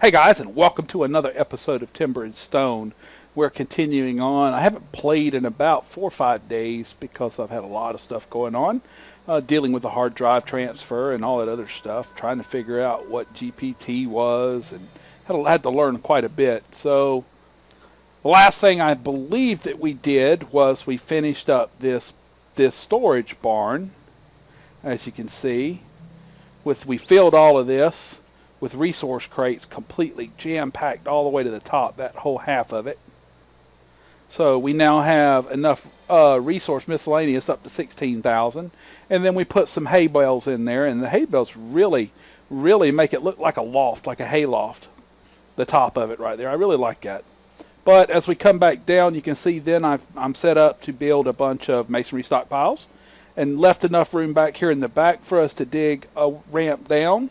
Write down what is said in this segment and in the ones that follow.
Hey guys, and welcome to another episode of Timber and Stone. We're continuing on. I haven't played in about 4 or 5 days because I've had a lot of stuff going on, dealing with the hard drive transfer and all that other stuff, trying to figure out what GPT was, and had to learn quite a bit. So the last thing I believe that we did was we finished up this storage barn, as you can see. We filled all of this with resource crates completely jam-packed all the way to the top, that whole half of it. So we now have enough resource miscellaneous up to 16,000. And then we put some hay bales in there, and the hay bales really make it look like a loft, like a hay loft, the top of it right there. I really like that. But as we come back down, you can see then I'm set up to build a bunch of masonry stockpiles, and left enough room back here in the back for us to dig a ramp down,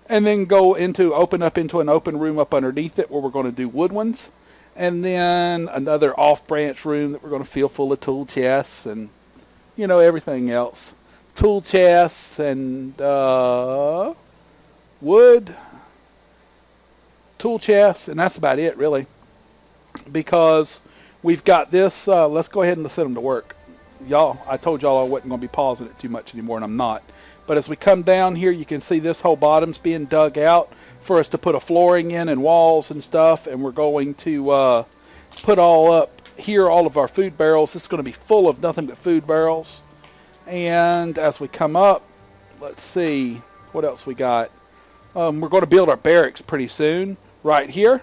and then open up into an open room up underneath it where we're going to do wood ones, and then another off branch room that we're going to fill full of tool chests and everything else, tool chests and wood, tool chests, and that's about it really, because we've got this. Let's go ahead and send them to work. Y'all, I told y'all I wasn't going to be pausing it too much anymore, and I'm not. But as we come down here, you can see this whole bottom's being dug out for us to put a flooring in and walls and stuff. And we're going to put all up here, all of our food barrels. It's going to be full of nothing but food barrels. And as we come up, let's see what else we got. We're going to build our barracks pretty soon right here.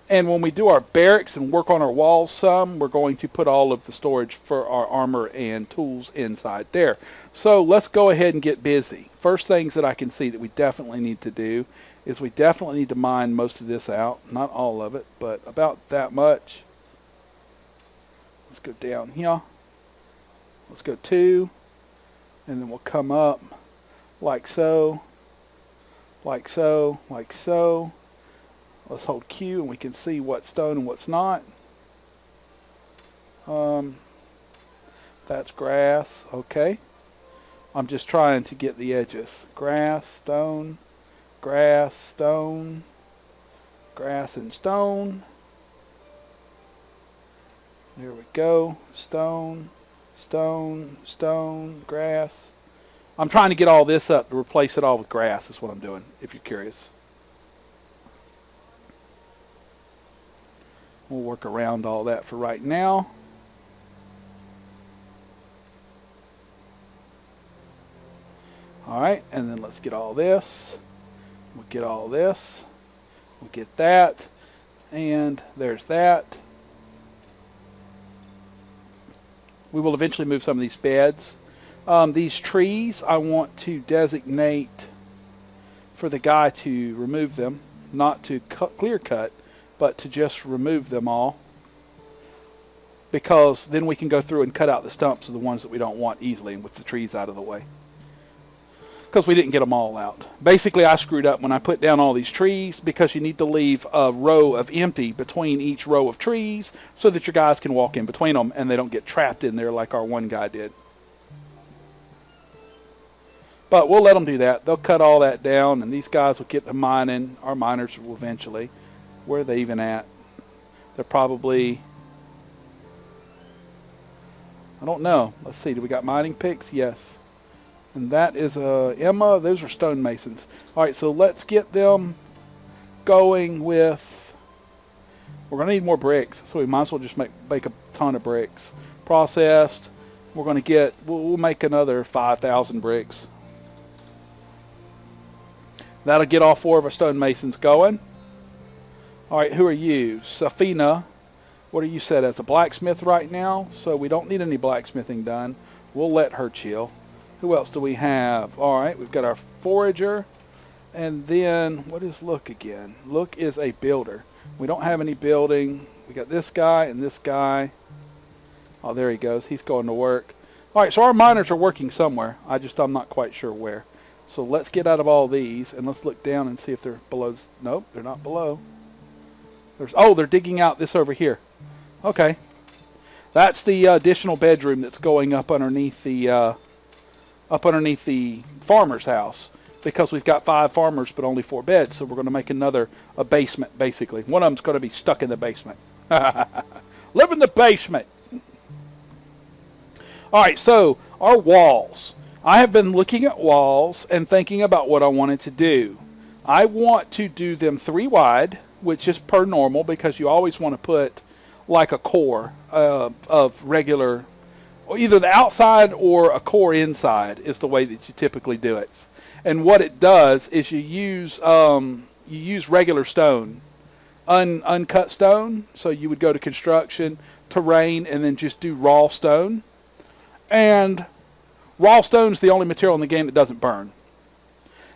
And when we do our barracks and work on our walls some, we're going to put all of the storage for our armor and tools inside there. So let's go ahead and get busy. First things that I can see that we definitely need to do is we definitely need to mine most of this out. Not all of it, but about that much. Let's go down here. Let's go 2. And then we'll come up like so, like so, like so. Let's hold Q and we can see what's stone and what's not. That's grass. Okay. I'm just trying to get the edges. Grass, stone, grass, stone, grass and stone. There we go. Stone, stone, stone, grass. I'm trying to get all this up to replace it all with grass is what I'm doing, if you're curious. We'll work around all that for right now. Alright, and then let's get all this. We'll get all this. We'll get that. And there's that. We will eventually move some of these beds. These trees, I want to designate for the guy to remove them. Not to clear cut, but to just remove them all, because then we can go through and cut out the stumps of the ones that we don't want easily and with the trees out of the way, because we didn't get them all out. Basically, I screwed up when I put down all these trees, because you need to leave a row of empty between each row of trees so that your guys can walk in between them and they don't get trapped in there like our one guy did. But we'll let them do that. They'll cut all that down and these guys will get to mining. Our miners will eventually. Where are they even at? They're probably, I don't know. Let's see. Do we got mining picks? Yes. And that is Emma. Those are stonemasons. All right, so let's get them going with, we're going to need more bricks, so we might as well just make a ton of bricks. Processed. We're going to get, we'll make another 5,000 bricks. That'll get all 4 of our stonemasons going. Alright, who are you? Safina. What are you set as? A blacksmith right now? So we don't need any blacksmithing done. We'll let her chill. Who else do we have? Alright, we've got our forager. And then, what is Look again? Look is a builder. We don't have any building. We got this guy and this guy. Oh, there he goes. He's going to work. Alright, so our miners are working somewhere. I'm not quite sure where. So let's get out of all these and let's look down and see if they're below. Nope, they're not below. They're digging out this over here. Okay. That's the additional bedroom that's going up underneath the farmer's house. because we've got 5 farmers but only 4 beds, so we're going to make a basement, basically. One of them's going to be stuck in the basement. Live in the basement. Alright, so our walls. I have been looking at walls and thinking about what I wanted to do. I want to do them 3 wide, which is per normal, because you always want to put like a core of regular, or either the outside or a core inside is the way that you typically do it. And what it does is you use regular stone, uncut stone. So you would go to construction, terrain, and then just do raw stone. And raw stone is the only material in the game that doesn't burn.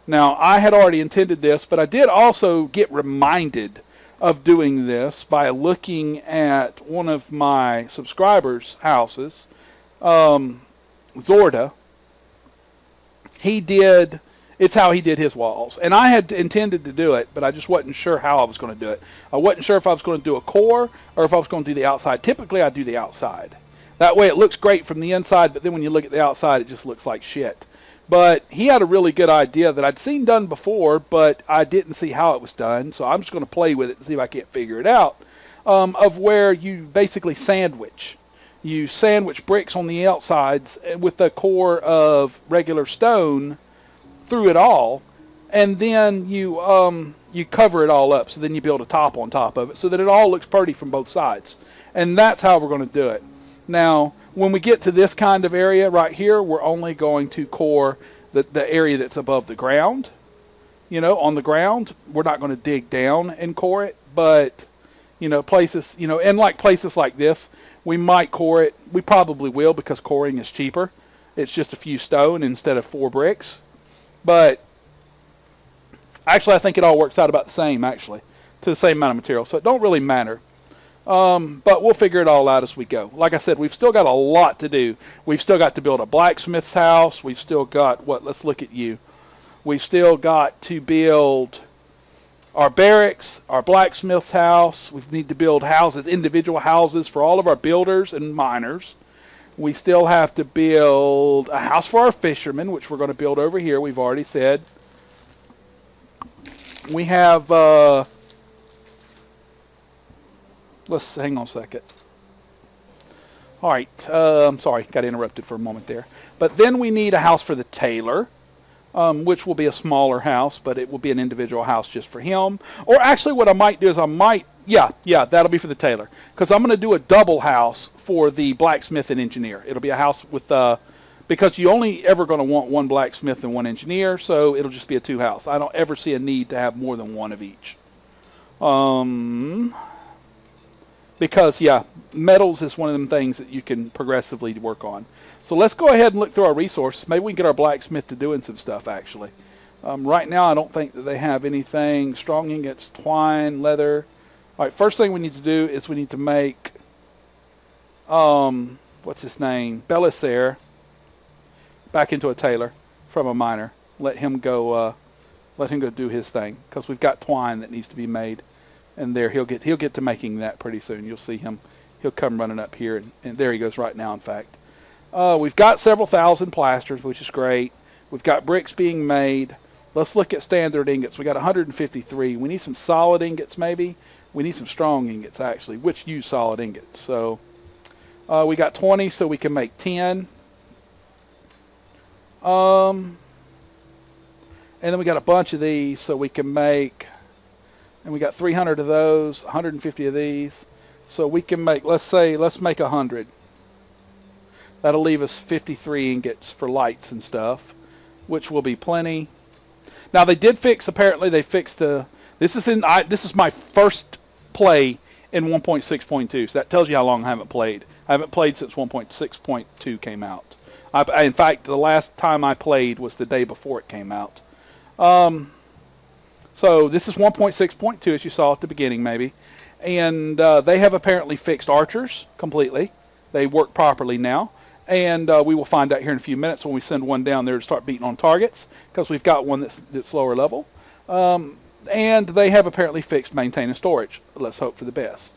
Now, I had already intended this, but I did also get reminded of doing this by looking at one of my subscribers' houses, Zorda. It's how he did his walls. And I had intended to do it, but I just wasn't sure how I was going to do it. I wasn't sure if I was going to do a core or if I was going to do the outside. Typically, I do the outside. That way it looks great from the inside, but then when you look at the outside, it just looks like shit. But he had a really good idea that I'd seen done before, but I didn't see how it was done. So I'm just going to play with it and see if I can't figure it out. Of where you basically sandwich. You sandwich bricks on the outsides with a core of regular stone through it all, and then you cover it all up. So then you build a top on top of it so that it all looks pretty from both sides. And that's how we're going to do it. Now, when we get to this kind of area right here, we're only going to core the area that's above the ground. You know, on the ground, we're not going to dig down and core it, but, you know, places, you know, and like places like this, we might core it. We probably will, because coring is cheaper. It's just a few stone instead of 4 bricks. But actually, I think it all works out about the same, actually, to the same amount of material. So it don't really matter. But we'll figure it all out as we go. Like I said, we've still got a lot to do. We've still got to build a blacksmith's house. We've still got, let's look at you. We've still got to build our barracks, our blacksmith's house. We need to build houses, individual houses for all of our builders and miners. We still have to build a house for our fishermen, which we're going to build over here, we've already said. We have, let's hang on a second. All right, I'm sorry, got interrupted for a moment there. But then we need a house for the tailor, which will be a smaller house, but it will be an individual house just for him. Or actually what I might do is yeah, that'll be for the tailor. Because I'm going to do a double house for the blacksmith and engineer. It'll be a house with, because you only ever going to want 1 blacksmith and 1 engineer, so it'll just be a 2 house. I don't ever see a need to have more than 1 of each. Because, yeah, metals is one of them things that you can progressively work on. So let's go ahead and look through our resources. Maybe we can get our blacksmith to doing some stuff, actually. Right now, I don't think that they have anything. Strong ingots, twine, leather. All right, first thing we need to do is we need to make, what's his name? Belisare back into a tailor from a miner. Let him go do his thing, because we've got twine that needs to be made. And there, he'll get to making that pretty soon. You'll see him. He'll come running up here, and there he goes right now, in fact. We've got several thousand plasters, which is great. We've got bricks being made. Let's look at standard ingots. We got 153. We need some solid ingots, maybe. We need some strong ingots, actually, which use solid ingots. So we got 20, so we can make 10. And then we got a bunch of these, so we can make... And we got 300 of those, 150 of these. So we can make, let's make 100. That'll leave us 53 ingots for lights and stuff, which will be plenty. Now they did fix, apparently they fixed this is my first play in 1.6.2, so that tells you how long I haven't played. I haven't played since 1.6.2 came out. In fact, the last time I played was the day before it came out. So this is 1.6.2, as you saw at the beginning, maybe. And they have apparently fixed archers completely. They work properly now. And we will find out here in a few minutes when we send one down there to start beating on targets, because we've got one that's lower level. And they have apparently fixed maintain and storage. Let's hope for the best.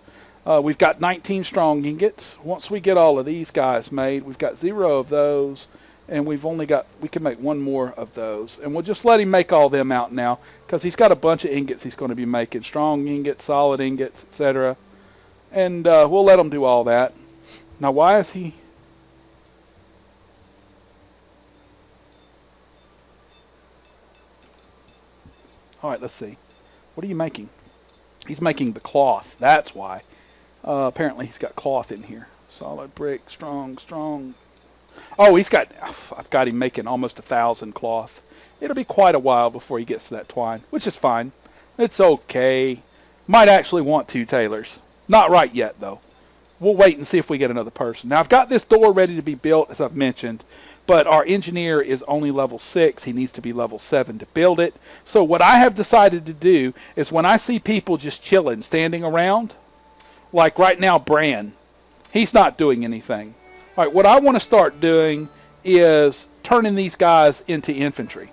We've got 19 strong ingots. Once we get all of these guys made, we've got 0 of those. And we've only got, we can make one more of those. And we'll just let him make all them out now, because he's got a bunch of ingots he's going to be making. Strong ingots, solid ingots, etc. And we'll let him do all that. Now why is he... Alright, let's see. What are you making? He's making the cloth. That's why. Apparently he's got cloth in here. Solid brick, strong. Oh, I've got him making almost 1,000 cloth. It'll be quite a while before he gets to that twine, which is fine. It's okay. Might actually want 2 tailors. Not right yet, though. We'll wait and see if we get another person. Now, I've got this door ready to be built, as I've mentioned, but our engineer is only level 6. He needs to be level 7 to build it. So what I have decided to do is when I see people just chilling, standing around, like right now, Bran, he's not doing anything. All right, what I want to start doing is turning these guys into infantry.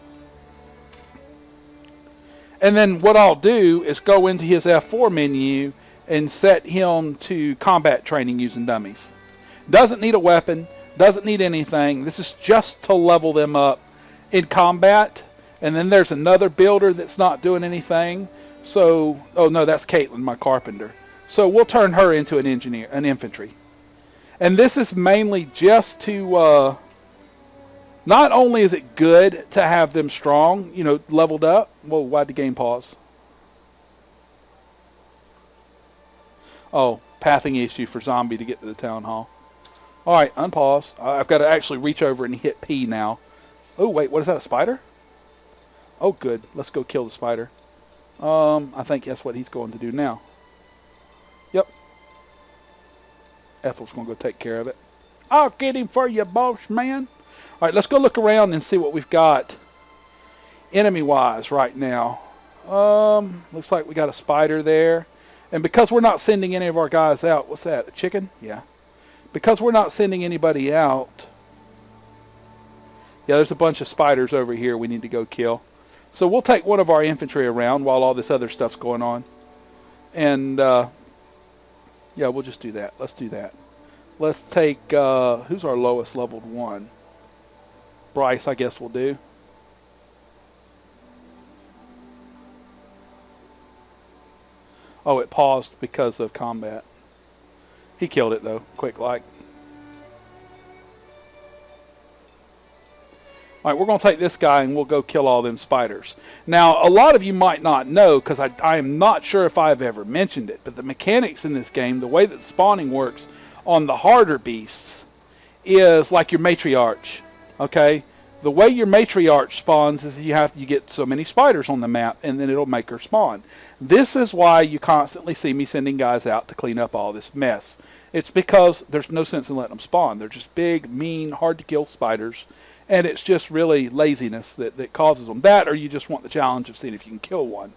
And then what I'll do is go into his F4 menu and set him to combat training using dummies. Doesn't need a weapon, doesn't need anything. This is just to level them up in combat. And then there's another builder that's not doing anything. So, oh no, that's Caitlin, my carpenter. So we'll turn her into an engineer, an infantry. And this is mainly just to, not only is it good to have them strong, you know, leveled up. Whoa, why'd the game pause? Oh, pathing issue for zombie to get to the town hall. Alright, unpause. I've got to actually reach over and hit P now. Oh, wait, what is that, a spider? Oh, good. Let's go kill the spider. I think that's what he's going to do now. Yep. Ethel's going to go take care of it. I'll get him for you, boss man. Alright, let's go look around and see what we've got enemy-wise right now. Looks like we got a spider there. And because we're not sending any of our guys out, what's that, a chicken? Yeah. Because we're not sending anybody out, yeah, there's a bunch of spiders over here we need to go kill. So we'll take one of our infantry around while all this other stuff's going on. And, yeah, we'll just do that. Let's do that. Let's take, who's our lowest leveled one? Bryce, I guess we'll do. Oh, it paused because of combat. He killed it, though, quick like. Alright, we're going to take this guy and we'll go kill all them spiders. Now, a lot of you might not know, because I am not sure if I've ever mentioned it, but the mechanics in this game, the way that spawning works on the harder beasts, is like your matriarch. Okay? The way your matriarch spawns is you get so many spiders on the map, and then it'll make her spawn. This is why you constantly see me sending guys out to clean up all this mess. It's because there's no sense in letting them spawn. They're just big, mean, hard to kill spiders, and it's just really laziness that causes them. That, or you just want the challenge of seeing if you can kill one,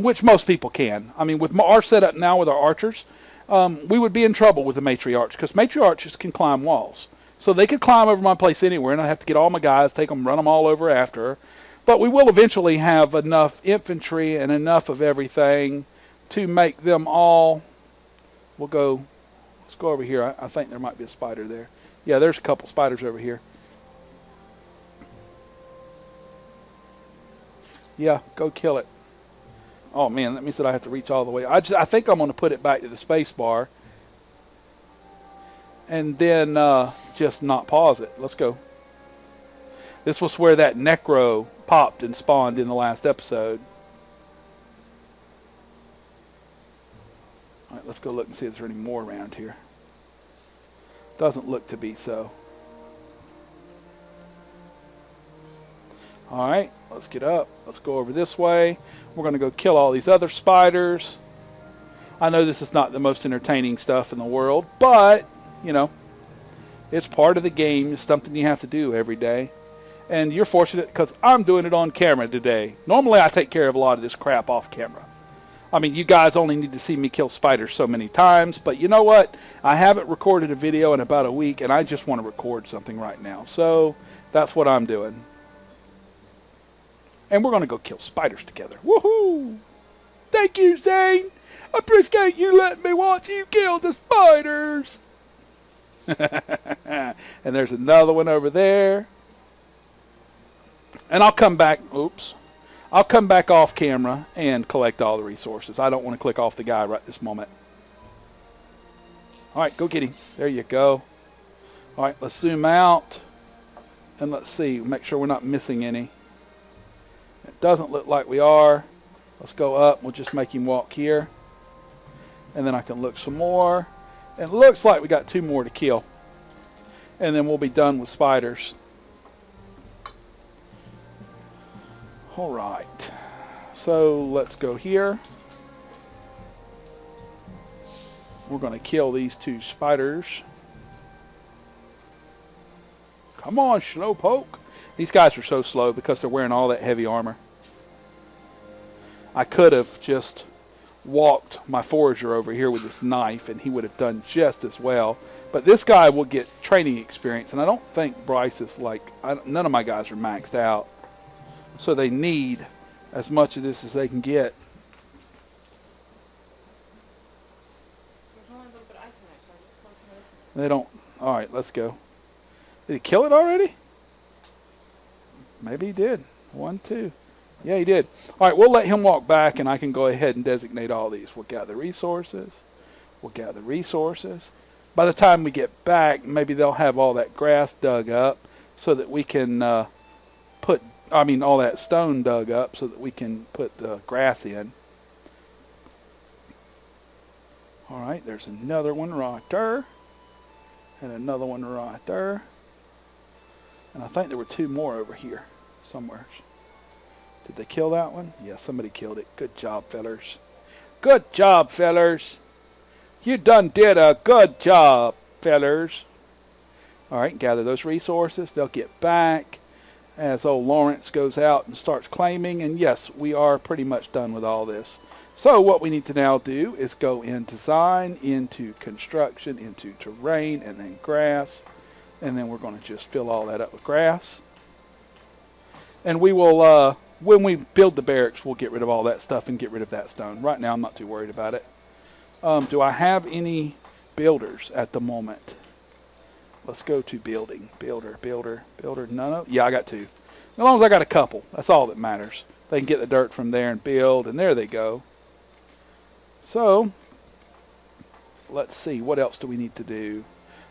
which most people can. I mean, with our setup now with our archers, we would be in trouble with the matriarch, because matriarches can climb walls. So they could climb over my place anywhere, and I have to get all my guys, take them, run them all over after her. But we will eventually have enough infantry and enough of everything to make them all. Let's go over here. I think there might be a spider there. Yeah, there's a couple spiders over here. Yeah, go kill it. Oh man, that means that I have to reach all the way. I think I'm going to put it back to the space bar. And then just not pause it. Let's go. This was where that necro popped and spawned in the last episode. Alright, let's go look and see if there's any more around here. Doesn't look to be so. Alright, let's get up. Let's go over this way. We're going to go kill all these other spiders. I know this is not the most entertaining stuff in the world, but, you know, it's part of the game. It's something you have to do every day. And you're fortunate because I'm doing it on camera today. Normally I take care of a lot of this crap off camera. I mean, you guys only need to see me kill spiders so many times, but you know what? I haven't recorded a video in about a week, and I just want to record something right now. So that's what I'm doing. And we're going to go kill spiders together. Woohoo! Thank you, Zane! I appreciate you letting me watch you kill the spiders! And there's another one over there. And I'll come back, oops. I'll come back off camera and collect all the resources. I don't want to click off the guy right this moment. Alright, go get him. There you go. Alright, let's zoom out. And let's see, make sure we're not missing any. It doesn't look like we are. Let's go up. We'll just make him walk here. And then I can look some more. It looks like we got 2 more to kill. And then we'll be done with spiders. Alright. So let's go here. We're going to kill these 2 spiders. Come on, Slowpoke. These guys are so slow because they're wearing all that heavy armor. I could have just walked my forager over here with this knife and he would have done just as well. But this guy will get training experience, and I don't think Bryce is like, none of my guys are maxed out. So they need as much of this as they can get. There's only a little bit of ice in there, so I just close some ice in They don't. Alright, let's go. Did he kill it already? Maybe he did. 1, 2. Yeah, he did. Alright, we'll let him walk back and I can go ahead and designate all these. We'll gather resources. We'll gather resources. By the time we get back, maybe they'll have all that grass dug up so that we can all that stone dug up so that we can put the grass in. Alright, there's another one right there. And another one right there. And I think there were 2 more over here somewhere. Did they kill that one? Yeah, somebody killed it. Good job, fellers. Good job, fellers. You done did a good job, fellers. Alright, gather those resources. They'll get back as old Lawrence goes out and starts claiming. And yes, we are pretty much done with all this. So what we need to now do is go in design, into construction, into terrain, and then grass. And then we're going to just fill all that up with grass. And we will, when we build the barracks, we'll get rid of all that stuff and get rid of that stone. Right now I'm not too worried about it. Do I have any builders at the moment? Let's go to building. Builder. None of. Yeah, I got 2. As long as I got a couple, that's all that matters. They can get the dirt from there and build, and there they go. So, let's see, what else do we need to do?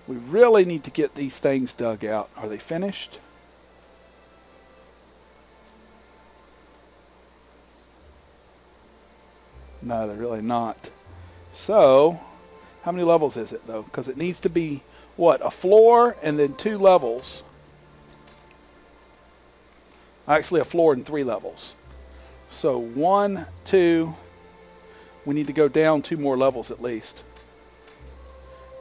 We really need to get these things dug out. Are they finished? No, they're really not. So, how many levels is it though? Because it needs to be, what, a floor and then 2 levels. Actually, a floor and 3 levels. So 1, 2, we need to go down 2 more levels at least.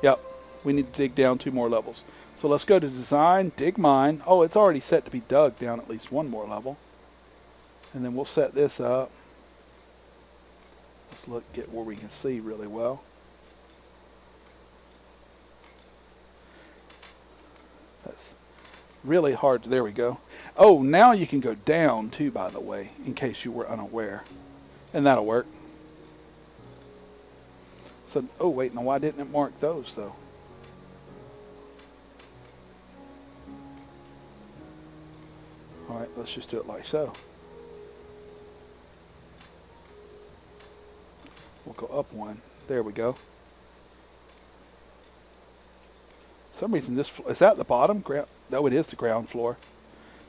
Yep, we need to dig down 2 more levels. So let's go to design, dig mine. Oh, it's already set to be dug down at least 1 more level. And then we'll set this up. Let's look, get where we can see really well. That's really hard. There we go. Oh, now you can go down too, by the way, in case you were unaware. And that'll work. So, oh wait, now why didn't it mark those though? Alright, let's just do it like so. We'll go up 1. There we go. For some reason this, is that the bottom? No, it is the ground floor.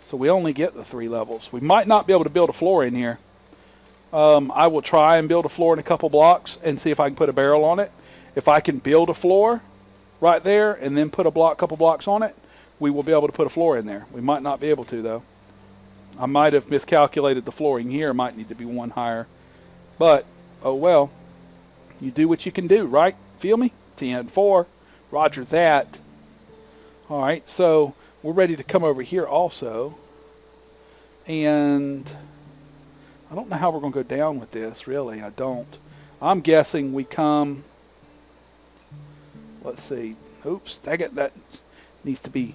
So we only get the 3 levels. We might not be able to build a floor in here. I will try and build a floor in a couple blocks and see if I can put a barrel on it. If I can build a floor right there and then put a couple blocks on it, we will be able to put a floor in there. We might not be able to though. I might have miscalculated the flooring here. Might need to be 1 higher. But, oh well. You do what you can do, right? Feel me? 10-4. Roger that. Alright, so we're ready to come over here also. And I don't know how we're going to go down with this, really. I don't. I'm guessing we come... Let's see. Oops, dang it, that needs to be...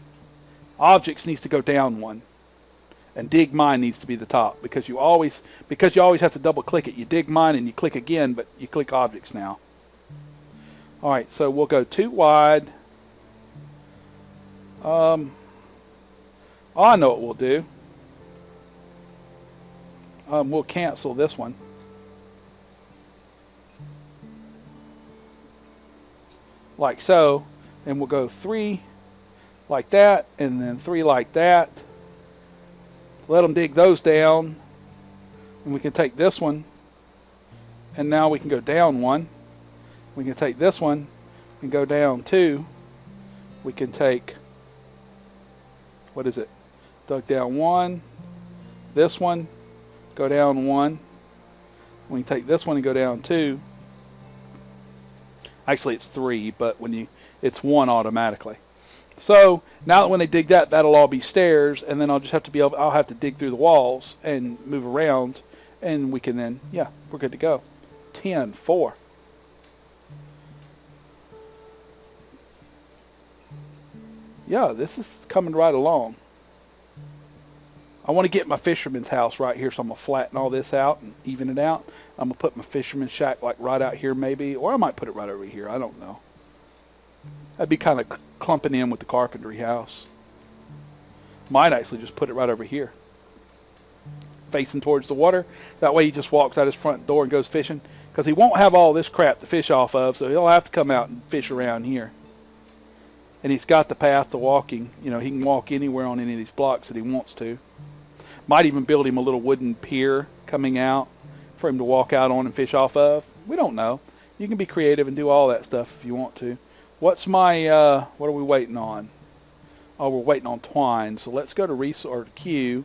Objects needs to go down 1. And dig mine needs to be the top, because you always have to double click it. You dig mine and you click again, but you click objects now. Alright, so we'll go 2 wide, Oh, I know what we'll do. We'll cancel this one. Like so. And we'll go 3 like that, and then 3 like that. Let them dig those down. And we can take this one. And now we can go down 1. We can take this one and go down 2. We can take, what is it? Dug down 1. This one, go down 1. We can take this one and go down 2. Actually, it's 3, but it's 1 automatically. So now that when they dig that, that'll all be stairs, and then I'll just have to I'll have to dig through the walls and move around, and we can then, yeah, we're good to go. 10-4. Yeah, this is coming right along. I want to get my fisherman's house right here, so I'm going to flatten all this out and even it out. I'm going to put my fisherman's shack like right out here maybe, or I might put it right over here. I don't know. That'd be kind of clumping in with the carpentry house. Might actually just put it right over here, facing towards the water. That way he just walks out his front door and goes fishing, because he won't have all this crap to fish off of, so he'll have to come out and fish around here. And he's got the path to walking. You know, he can walk anywhere on any of these blocks that he wants to. Might even build him a little wooden pier coming out for him to walk out on and fish off of. We don't know. You can be creative and do all that stuff if you want to. What's my, what are we waiting on? Oh, we're waiting on twine. So let's go to resource queue,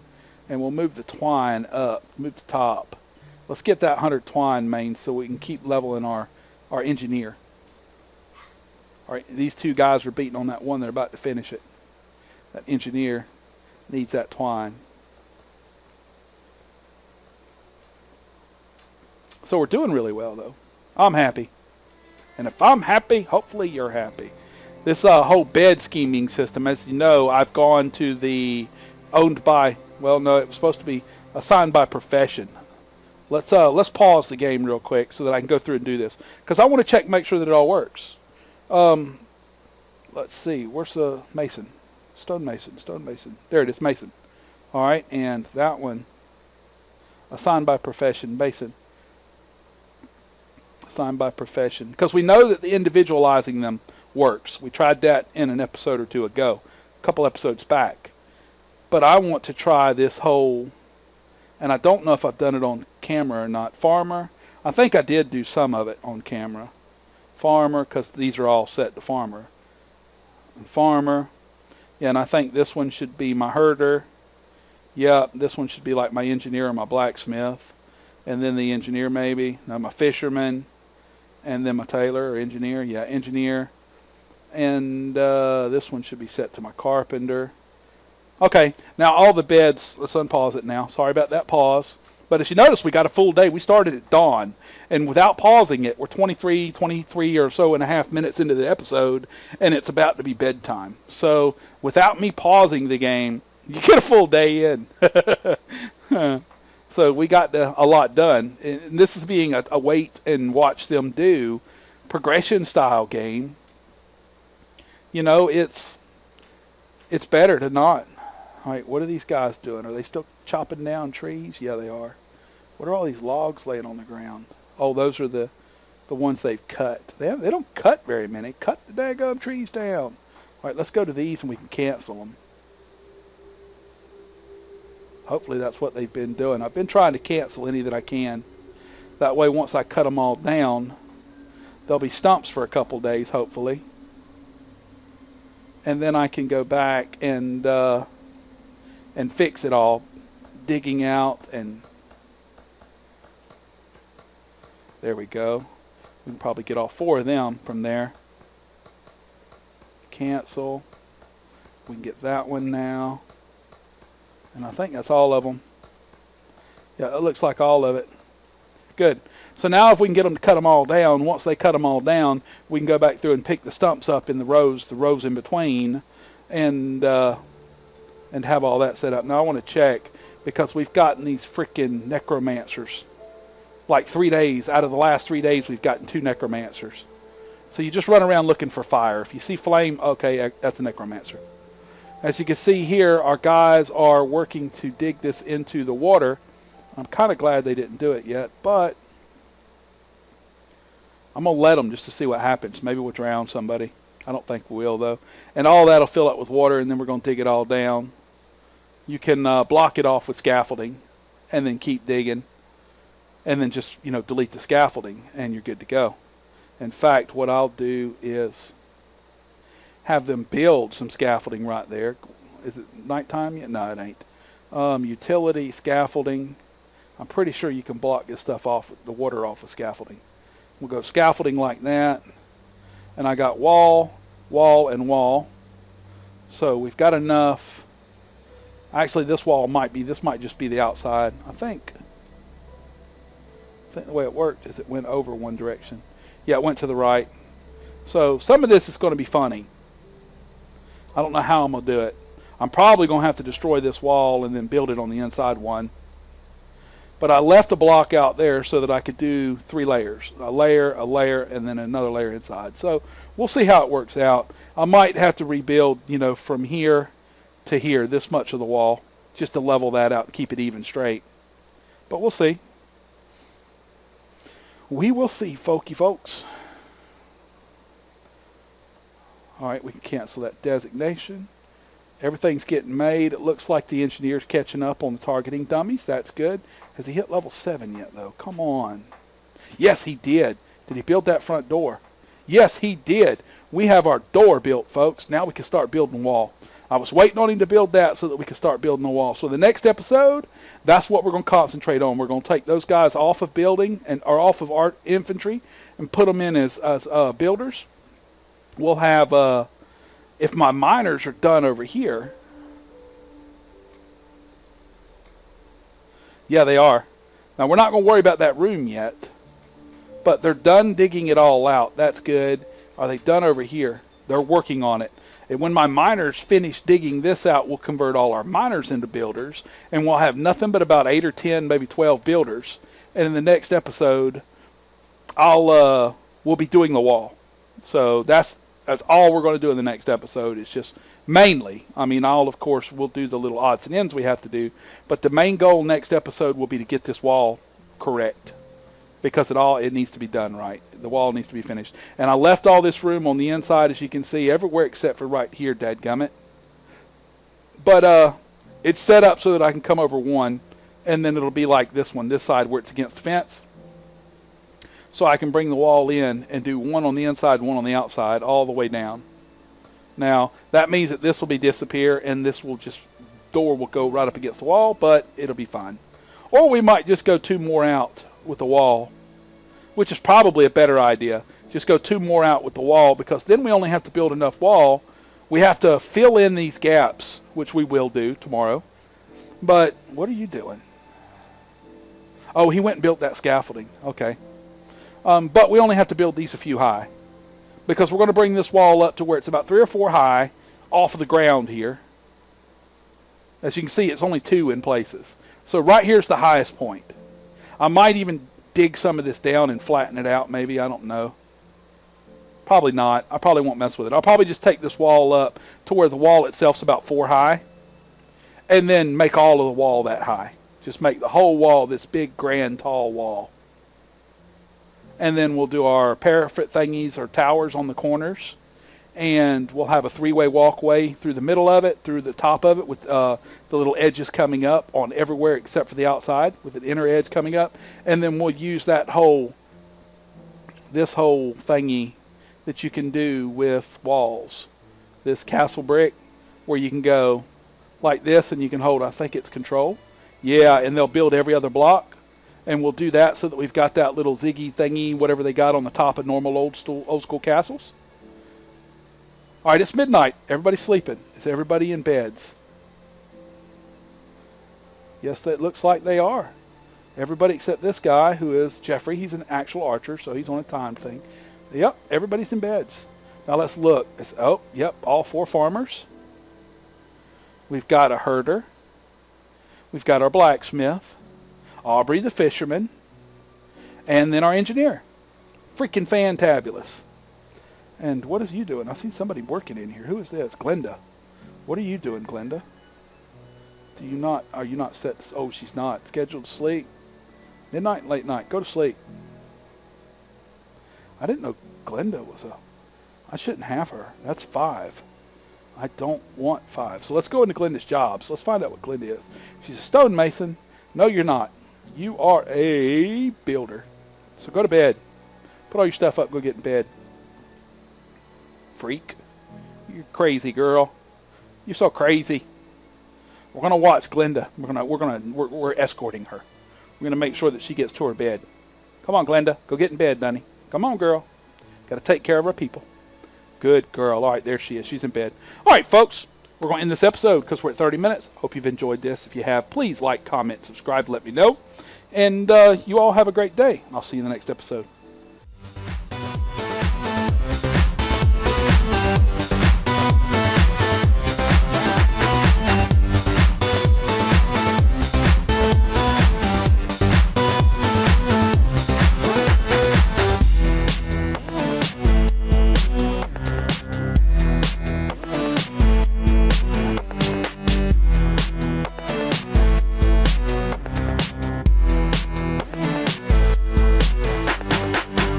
and we'll move the twine up, move the top. Let's get that 100 twine main so we can keep leveling our engineer. All right, these two guys are beating on that one. They're about to finish it. That engineer needs that twine. So we're doing really well, though. I'm happy. And if I'm happy, hopefully you're happy. This whole bed scheming system, as you know, I've gone to the owned by, well, no, it was supposed to be assigned by profession. Let's pause the game real quick so that I can go through and do this, because I want to check, make sure that it all works. Let's see, where's the mason? Stone mason. There it is, mason. All right, and that one, assigned by profession, mason. Assigned by profession, because we know that the individualizing them works. We tried that in an episode or two ago, a couple episodes back. But I want to try this whole, and I don't know if I've done it on camera or not. Farmer, I think I did do some of it on camera. Farmer, because these are all set to farmer. And farmer, yeah, and I think this one should be my herder. Yep, this one should be like my engineer or my blacksmith. And then the engineer maybe. Now my fisherman. And then my tailor or engineer. Yeah, engineer. And this one should be set to my carpenter. Okay, now all the beds, let's unpause it now. Sorry about that pause. But as you notice, we got a full day. We started at dawn. And without pausing it, we're 23 or so and a half minutes into the episode. And it's about to be bedtime. So without me pausing the game, you get a full day in. So we got a lot done. And this is being a wait and watch them do progression style game. You know, it's better to not. All right, what are these guys doing? Are they still chopping down trees? Yeah, they are. What are all these logs laying on the ground? Oh, those are the ones they've cut. They don't cut very many. Cut the daggum trees down. All right, let's go to these and we can cancel them. Hopefully that's what they've been doing. I've been trying to cancel any that I can. That way once I cut them all down, there'll be stumps for a couple days, hopefully. And then I can go back and fix it all. Digging out, and there we go. We can probably get all 4 of them from there. Cancel. We can get that one now. And I think that's all of them. Yeah, it looks like all of it. Good. So now if we can get them to cut them all down, once they cut them all down, we can go back through and pick the stumps up in the rows in between, and have all that set up. Now I want to check, because we've gotten these freaking necromancers. Like 3 days, out of the last 3 days, we've gotten 2 necromancers. So you just run around looking for fire. If you see flame, okay, that's a necromancer. As you can see here, our guys are working to dig this into the water. I'm kind of glad they didn't do it yet, but I'm going to let them just to see what happens. Maybe we'll drown somebody. I don't think we will, though. And all that will fill up with water, and then we're going to dig it all down. You can block it off with scaffolding and then keep digging. And then just, delete the scaffolding, and you're good to go. In fact, what I'll do is have them build some scaffolding right there. Is it nighttime yet? No, it ain't. Utility, scaffolding. I'm pretty sure you can block this stuff off, the water off with scaffolding. We'll go scaffolding like that. And I got wall, wall, and wall. So we've got enough. Actually, this might just be the outside. I think the way it worked is it went over one direction. Yeah, it went to the right. So some of this is going to be funny. I don't know how I'm going to do it. I'm probably going to have to destroy this wall and then build it on the inside one. But I left a block out there so that I could do 3 layers. A layer, and then another layer inside. So we'll see how it works out. I might have to rebuild, from here to here, this much of the wall, just to level that out and keep it even straight. But we'll see. We will see, folks. All right, we can cancel that designation. Everything's getting made. It looks like the engineer's catching up on the targeting dummies. That's good. Has he hit level 7 yet, though? Come on. Yes, he did. Did he build that front door? Yes, he did. We have our door built, folks. Now we can start building wall. I was waiting on him to build that so that we could start building the wall. So the next episode, that's what we're going to concentrate on. We're going to take those guys off of building or off of our infantry and put them in as builders. We'll have, if my miners are done over here. Yeah, they are. Now, we're not going to worry about that room yet. But they're done digging it all out. That's good. Are they done over here? They're working on it. And when my miners finish digging this out, we'll convert all our miners into builders. And we'll have nothing but about 8 or 10, maybe 12 builders. And in the next episode, we'll be doing the wall. So that's all we're going to do in the next episode. It's just mainly, of course, we'll do the little odds and ends we have to do. But the main goal next episode will be to get this wall correct. Because it needs to be done right. The wall needs to be finished. And I left all this room on the inside, as you can see, everywhere except for right here, dadgummit. But it's set up so that I can come over one, and then it'll be like this one, this side where it's against the fence. So I can bring the wall in and do one on the inside, one on the outside, all the way down. Now, that means that this will disappear, and door will go right up against the wall, but it'll be fine. Or we might just go 2 more out with the wall, which is probably a better idea. Just go 2 more out with the wall, because then we only have to build enough wall. We have to fill in these gaps, which we will do tomorrow. But what are you doing? Oh, he went and built that scaffolding. Okay. But we only have to build these a few high, because we're going to bring this wall up to where it's about 3 or 4 high off of the ground here. As you can see, it's only 2 in places. So right here's the highest point. I might even dig some of this down and flatten it out, maybe. I don't know. Probably not. I probably won't mess with it. I'll probably just take this wall up to where the wall itself's about 4 high, and then make all of the wall that high. Just make the whole wall this big, grand, tall wall. And then we'll do our parapet thingies or towers on the corners. And we'll have a 3-way walkway through the middle of it, through the top of it, with the little edges coming up on everywhere except for the outside, with an inner edge coming up. And then we'll use this whole thingy that you can do with walls. This castle brick, where you can go like this and you can hold, I think it's control. Yeah, and they'll build every other block. And we'll do that so that we've got that little ziggy thingy, whatever they got on the top of normal old school castles. All right, it's midnight. Everybody's sleeping. Is everybody in beds? Yes, that looks like they are. Everybody except this guy, who is Jeffrey. He's an actual archer, so he's on a time thing. Yep, everybody's in beds. Now let's look. Yep, all 4 farmers. We've got a herder. We've got our blacksmith. Aubrey the fisherman. And then our engineer. Freaking fantabulous. And what is you doing? I see somebody working in here. Who is this? Glenda. What are you doing, Glenda? Are you not set? Oh, she's not. Scheduled to sleep. Midnight, late night. Go to sleep. I didn't know Glenda was I shouldn't have her. That's 5. I don't want 5. So let's go into Glenda's jobs. Let's find out what Glenda is. She's a stonemason. No, you're not. You are a builder. So go to bed. Put all your stuff up. Go get in bed. Freak. You're crazy, girl. You're so crazy. We're gonna watch Glenda. We're escorting her. We're gonna make sure that she gets to her bed. Come on, Glenda. Go get in bed, Dunny. Come on, girl. Gotta take care of our people. Good girl. All right, there she is. She's in bed. All right, folks. We're going to end this episode because we're at 30 minutes. Hope you've enjoyed this. If you have, please like, comment, subscribe, let me know. And you all have a great day. I'll see you in the next episode.